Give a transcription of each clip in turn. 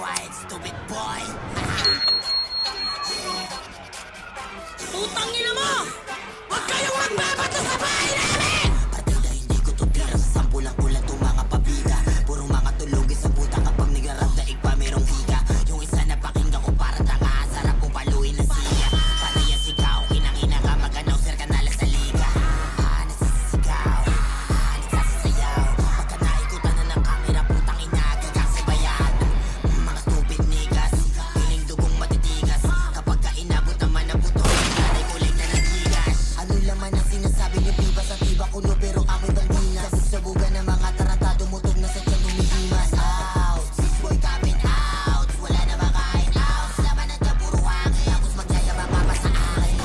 quiet, stupid boy. Putang ina mo! Huwag kayong magbabato sa bahay namin! Partida, hindi ko to tira sa sampulang ulan itong mga pabida. Puro mga tulogis sa puta kapag nigarap daig pa merong higa. Yung isa na pakinggan ko para tanga, sarap kong paluin na siya. Panay ang sigaw, kinang-ina ka, maganaw sir ka nalang sa liga. Nagsisigaw, nagsasayaw. Pagka naikutan na ng kamera, putang ina, gagasabayan. Mga stupid niggas, piling dugong matitigas. Kapag ka inabot naman ang buto, nanay kolekta ng gigas. Ano laman ang sinasabi niyo, piba sa tiba kulo pero amoy baldinas. Sabugan ng mga tarantado, mutog na sa tiyan humihimas. Out, sis boy coming out, wala na makain out. Laban na dyan, puro hangin, tapos magyayabang ka pa sa akin.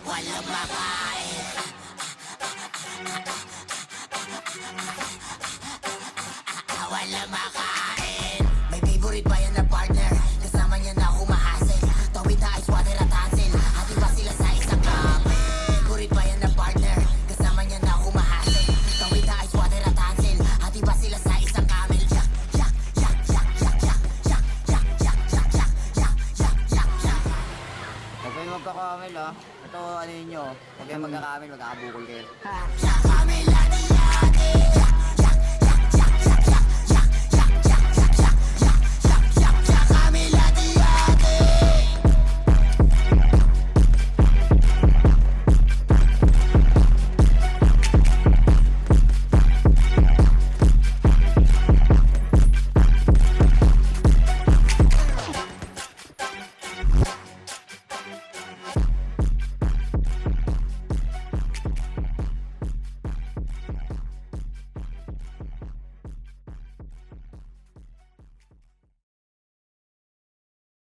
Walang makain. Walang makain. May favorite ba yan na partner? Kasama niya na humahasel. Tawid na ice water at hassle. Hati ba sila sa isang kape? Favorite ba yan na partner? Kasama niya na humahasel. Tawid na ice water at hassle. Hati ba sila sa isang camel? Yak, yak, yak, yak, yak, yak, yak, yak, yak, yak, yak, yak, yak, yak, yak. Huwag kayong magkakamil ha. Ito ano yun nyo. Huwag kayong magkakamil, magkakabukol kayo. Yak, camel, hati, hati. Yak,